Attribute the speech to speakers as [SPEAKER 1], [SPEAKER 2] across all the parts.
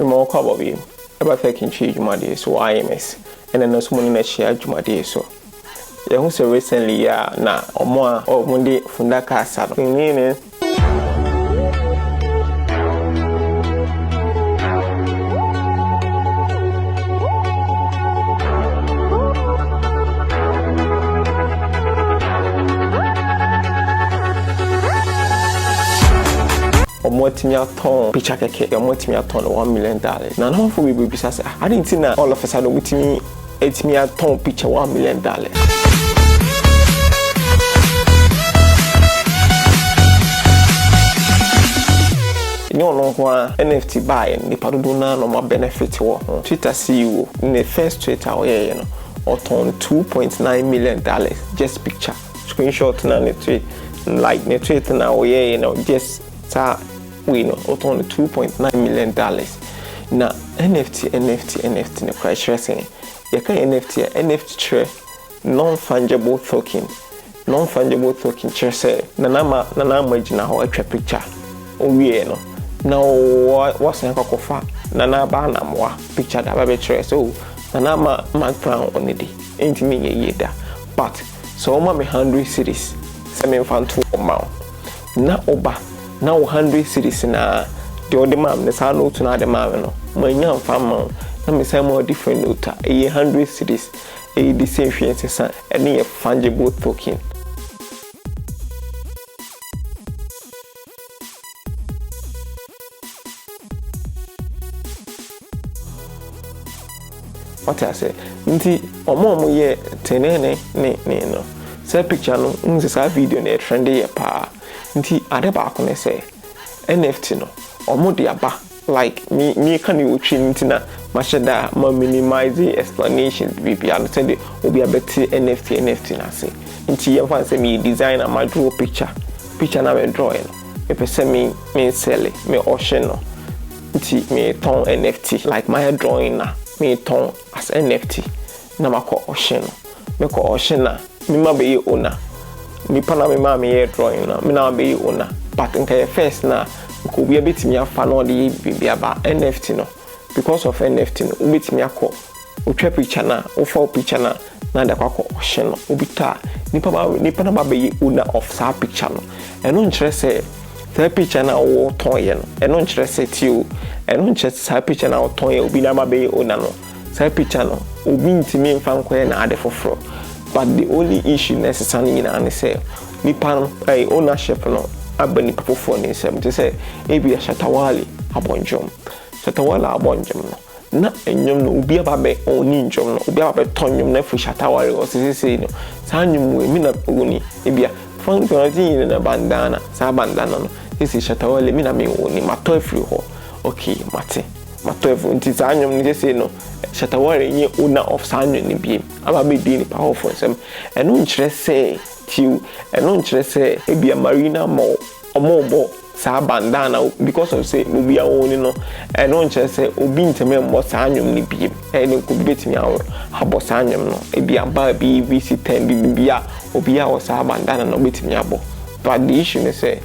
[SPEAKER 1] more cobby. About taking cheese, my dear, so IMS, and then there's money that share, my dear, so. You who say recently, na or more or Monday from that castle. $1 picture keke $1 million. Now how for we be say I didn't see all of a sudden with me $8 picture $1 million. No NFT buy and the do no benefit wo Twitter CEO in the first Twitter or turn $2.9 million just picture screenshot na the tweet like the tweet now just we know on $2.9 million. Now NFT no crash saying you can NFT share non-fungible token say nana imagine how a picture we no now what's na kofa nana ba na mo picture da ba share so nana ma crown on it ain't me ye da but so ma me 100 series 7.2 amount na oba now 100 series na the other man the sound note na the man no manya fam na me say more different note 100 series the same fiance and a fungible token. What I say nti omo ye tenene ne no say picture no nse video na trend ye pa nti ade ba ko ne say NFT no omo de aba like me can you chin ntina mashada ma minimize explanations bibi and say the obi abeti NFT na say nti ye fan say me design and my draw picture na me draw no me pese me sell me auction no nti me ton NFT like my drawing na me ton as NFT na mako auction no me ko auction na me ma be owner me pana me ma me drawing na me na be owner but nke first na ko bi abetimi afa na ode bi aba NFT no because of NFT no ubetimi akọ otwa picture na ofo picture na da kwa auction no ubita nipa na ba be owner of sa picture no eno nkyere say that picture na wo ton ye no eno nkyere say ti o eno nkyere sa picture na wo ton ye obi na ba be owner no sa picture no obi ntimi mfa nkoye na ade foforo but the only issue necessarily na say nipa no ownership no abani foforo ni sem to say ebi a shatawale abonjom no na enyom no obi ababe oni njom no obi ababe tonyom na fu shatawale o sisi no sa nyum we mi na oni ebi a fan penalty na bandana sa bandana no sisi shatawale mi na me oni mato afiri ho okay mato efu nti sa nyum ni sisi no shatawale nye owner of sa nyum ni biem ababe di ni powerful sem eno nkyere say tiu eno nkyere say ebi a marina mo omobo sa bandana because of say obi a woni no eno nkyere say obi nteme mo sa nyum ni biem eno ko betimi awo abo sa nyum no ebi aba bi VC10 bibia obi a wo sa bandana no betimi abo but the issue is say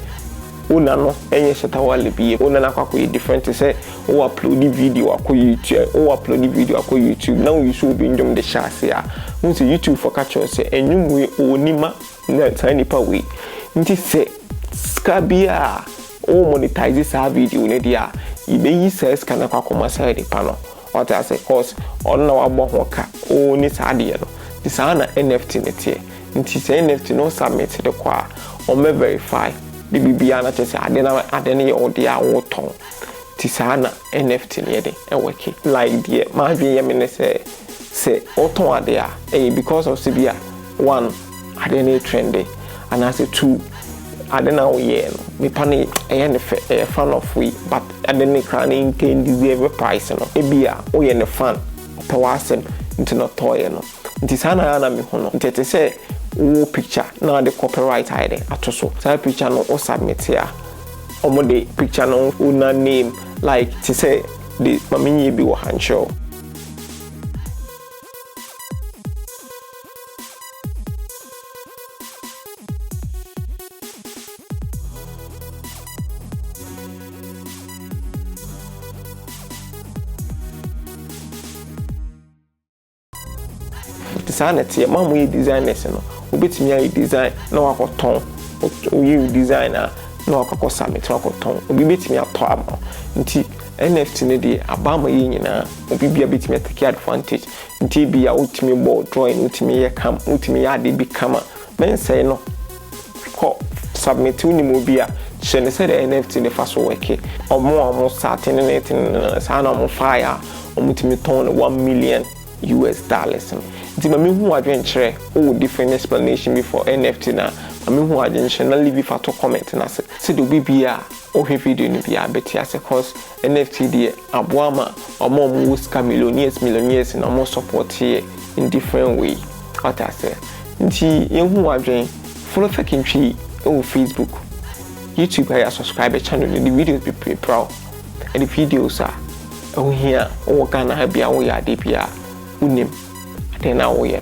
[SPEAKER 1] una no enye shatawale bi una na kwa different say o upload video akọ YouTube now you should be ndom de shase a unse YouTube for catch us say enyum we onima na tiny pa we nti say skabia o monetize sa video ne dia ibe yi says kana kwa commercial de pa no what I say cause on na wabo ho ka o ni sa de no di sa na NFT ne tie nti say NFT no submit de kwa o me verify the bibia na chese ade na ye ode a wo ton ti sa na NFT ne de e work like the ma bi ye me say o ton ade a because of sibia one ade na trendy and as a two ade na wo ye no me pani e ne fan of we but ade ne crane can deserve price no e bia o ye ne fan pe wasem into no toy no nti sa na me ho no nti say wo picture na the copyright ide atoso sa picture no o submit ya omo de picture no una name like to say the maminyi bi wo hancho designer ma mo designers no obetimi ayi design na wakoton oyi design na wakako submit wakoton obi betimi ato ama nti NFT ne de abama yi nyina obi bia betimi take advantage nti bia utimi board drawing utimi ye kam utimi ya de bi kama men say no ko submit uni mo bia shene say the NFT ne fa so work omo start ne net sa na mo fire omutimi ton $1 million nti ma me hu adwenkyere o different explanation before NFT na ma me hu adwenkyere na leave fa to comment na se do bibia o hwe video ni bia beti ase cause NFT de aboama omo ska millionaires na mo support here in different way what I say nti ye hu adwen follow Fakintwi on Facebook YouTube ya subscribe channel the videos be proud and the videos are oh here o Ghana ha bia wo ya de bia unim then now we